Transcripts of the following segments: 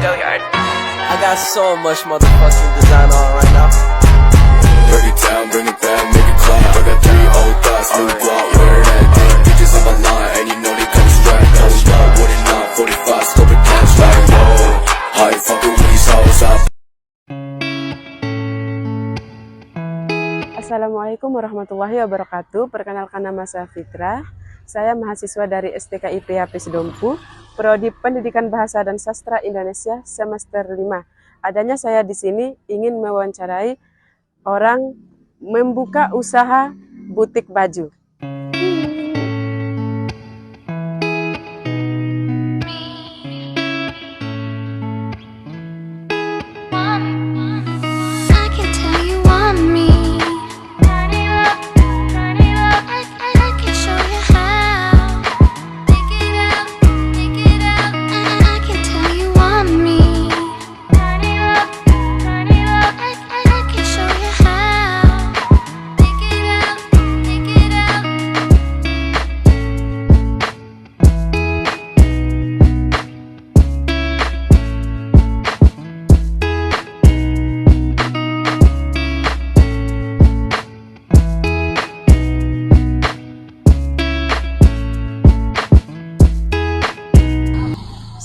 I got so much motherfucking design on right now. Break it down, bring it back, make it clap. I got 3 old thoughts, new guap, wear that thing. Bitches on my line, and you know they come strapped. Hold up, what it not, 45, scope it cash like whoa. How you fucking with these hoes up? Assalamualaikum warahmatullahi wabarakatuh. Perkenalkan, nama saya Fitra. Saya mahasiswa dari STK IPA Pesdompu, Prodi Pendidikan Bahasa dan Sastra Indonesia semester 5. Adanya saya di sini ingin mewawancarai orang membuka usaha butik baju.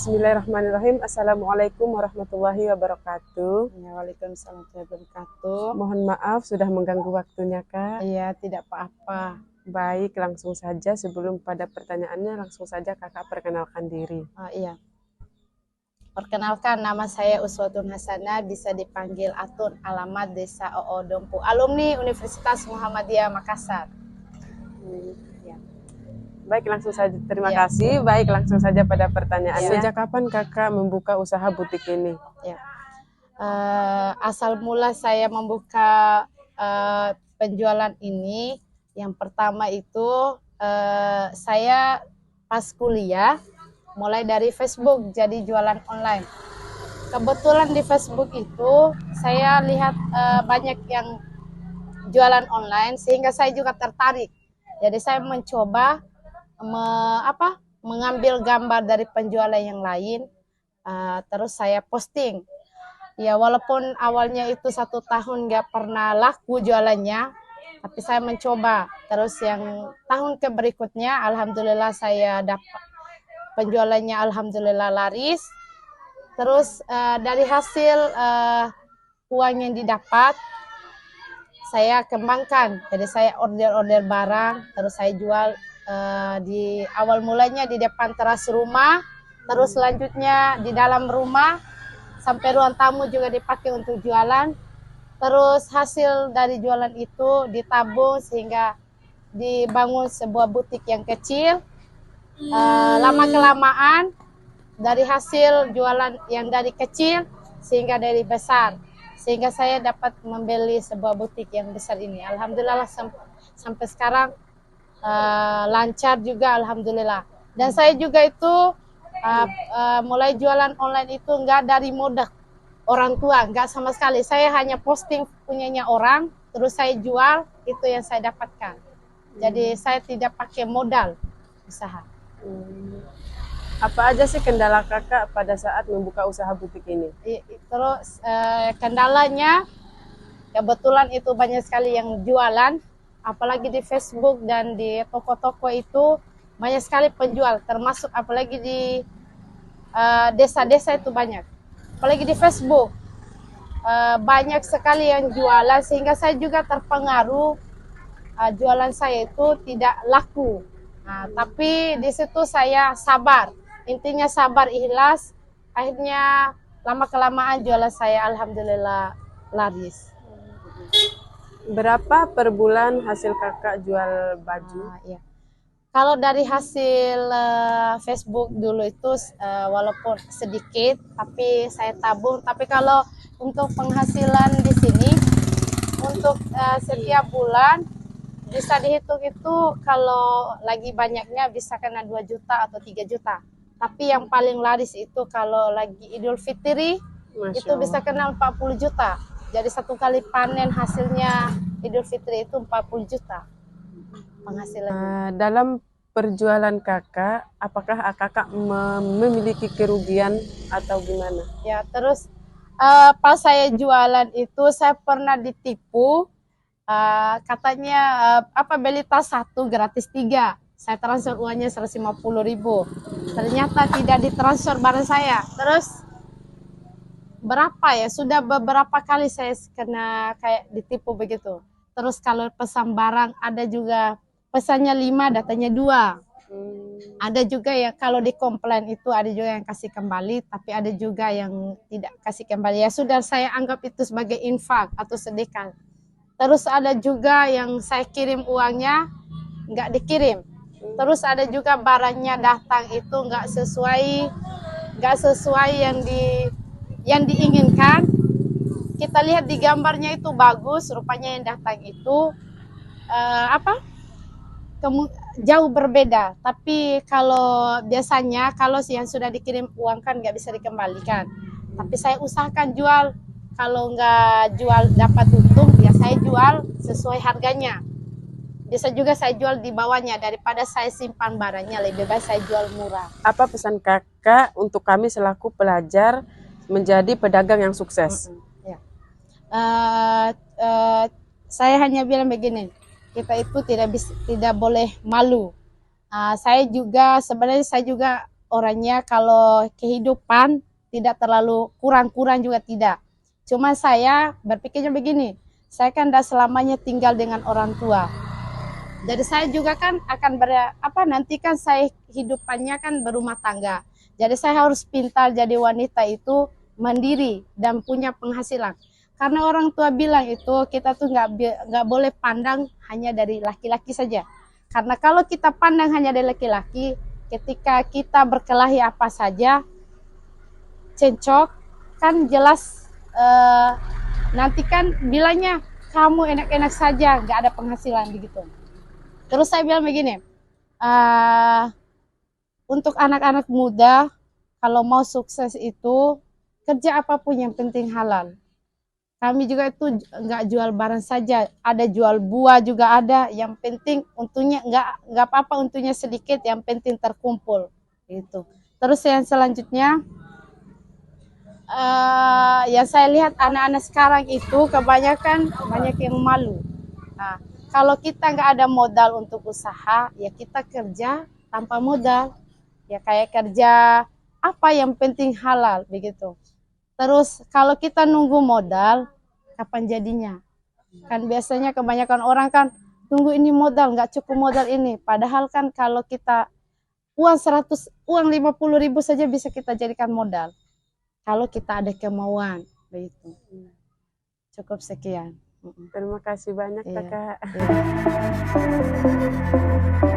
Bismillahirrahmanirrahim. Assalamualaikum warahmatullahi wabarakatuh. Waalaikumsalam warahmatullahi wabarakatuh. Mohon maaf sudah mengganggu waktunya, Kak. Iya, tidak apa-apa. Baik, langsung saja. Sebelum pada pertanyaannya, langsung saja Kakak perkenalkan diri. Iya. Perkenalkan, nama saya Uswatun Hasanah, bisa dipanggil Atun, alamat Desa Oo Dompu, alumni Universitas Muhammadiyah Makassar. Ya. Baik, langsung saja. Terima Ya. kasih. Baik, langsung saja pada pertanyaan. Ya. Sejak kapan Kakak membuka usaha butik ini? Ya. Asal mula saya membuka penjualan ini, yang pertama itu saya pas kuliah mulai dari Facebook, jadi jualan online. Kebetulan di Facebook itu saya lihat banyak yang jualan online, sehingga saya juga tertarik. Jadi saya mencoba mengambil gambar dari penjualan yang lain, terus saya posting. Ya, walaupun awalnya itu 1 tahun nggak pernah laku jualannya, tapi saya mencoba. Terus yang tahun ke berikutnya, alhamdulillah saya dapat penjualannya, alhamdulillah laris. Terus dari hasil uang yang didapat, saya kembangkan. Jadi saya order barang, terus saya jual. Di awal mulanya di depan teras rumah, terus selanjutnya di dalam rumah, sampai ruang tamu juga dipakai untuk jualan. Terus hasil dari jualan itu ditabung sehingga dibangun sebuah butik yang kecil. Lama-kelamaan dari hasil jualan yang dari kecil sehingga dari besar, sehingga saya dapat membeli sebuah butik yang besar ini. Alhamdulillah sampai sekarang lancar juga, alhamdulillah. Dan saya juga itu mulai jualan online itu enggak dari modal orang tua, enggak sama sekali. Saya hanya posting punyanya orang, terus saya jual, itu yang saya dapatkan. Jadi saya tidak pakai modal usaha. Apa aja sih kendala Kakak pada saat membuka usaha butik ini? Terus kendalanya, kebetulan itu banyak sekali yang jualan, apalagi di Facebook dan di toko-toko itu banyak sekali penjual, termasuk apalagi di desa-desa itu banyak. Apalagi di Facebook banyak sekali yang jualan, sehingga saya juga terpengaruh, jualan saya itu tidak laku. Nah, tapi di situ saya sabar, intinya sabar, ikhlas. Akhirnya lama-kelamaan jualan saya alhamdulillah laris. Berapa per bulan hasil Kakak jual baju? Ya. Kalau dari hasil Facebook dulu itu walaupun sedikit, tapi saya tabung. Tapi kalau untuk penghasilan di sini, untuk setiap bulan bisa dihitung itu, kalau lagi banyaknya bisa kena 2 juta atau 3 juta. Tapi yang paling laris itu kalau lagi Idul Fitri, itu bisa kena 40 juta. Jadi 1 kali panen hasilnya Idul Fitri itu 40 juta penghasilan. Dalam perjualan kakak, apakah kakak memiliki kerugian atau gimana? Ya, terus pas saya jualan itu saya pernah ditipu. Katanya beli tas 1 gratis 3. Saya transfer uangnya 150.000. Ternyata tidak ditransfer barang saya. Terus berapa ya? Sudah beberapa kali saya kena kayak ditipu begitu. Terus kalau pesan barang ada juga pesannya 5, datanya 2. Ada juga ya kalau di komplain itu ada juga yang kasih kembali, tapi ada juga yang tidak kasih kembali. Ya sudah, saya anggap itu sebagai infak atau sedekah. Terus ada juga yang saya kirim uangnya nggak dikirim. Terus ada juga barangnya datang itu nggak sesuai yang diinginkan. Kita lihat di gambarnya itu bagus, rupanya yang datang itu jauh berbeda. Tapi kalau biasanya kalau yang sudah dikirim uang kan nggak bisa dikembalikan. Tapi saya usahakan jual. Kalau nggak jual dapat untung, ya saya jual sesuai harganya. Bisa juga saya jual di bawahnya, daripada saya simpan barangnya, lebih baik saya jual murah. Apa pesan kakak untuk kami selaku pelajar menjadi pedagang yang sukses? Ya. Saya hanya bilang begini, kita itu tidak boleh malu. Sebenarnya saya juga orangnya kalau kehidupan tidak terlalu kurang-kurang juga tidak. Cuma saya berpikirnya begini, saya kan tidak selamanya tinggal dengan orang tua. Jadi saya juga kan akan nanti kan saya hidupannya kan berumah tangga. Jadi saya harus pintar jadi wanita itu mandiri dan punya penghasilan. Karena orang tua bilang itu kita tuh nggak boleh pandang hanya dari laki-laki saja. Karena kalau kita pandang hanya dari laki-laki, ketika kita berkelahi apa saja, cencok, kan jelas nanti kan bilangnya kamu enak-enak saja, nggak ada penghasilan begitu. Terus saya bilang begini, untuk anak-anak muda kalau mau sukses itu kerja apapun yang penting halal. Kami juga itu nggak jual barang saja, ada jual buah juga ada. Yang penting untungnya nggak apa-apa, untungnya sedikit, yang penting terkumpul gitu. Terus yang selanjutnya, yang saya lihat anak-anak sekarang itu kebanyakan banyak yang malu. Nah, kalau kita nggak ada modal untuk usaha, ya kita kerja tanpa modal. Ya kayak kerja apa yang penting halal begitu. Terus kalau kita nunggu modal, kapan jadinya? Kan biasanya kebanyakan orang kan tunggu ini modal, nggak cukup modal ini. Padahal kan kalau kita uang 50.000 saja bisa kita jadikan modal. Kalau kita ada kemauan, begitu. Cukup sekian. Terima kasih banyak, Iya. kakak. Iya.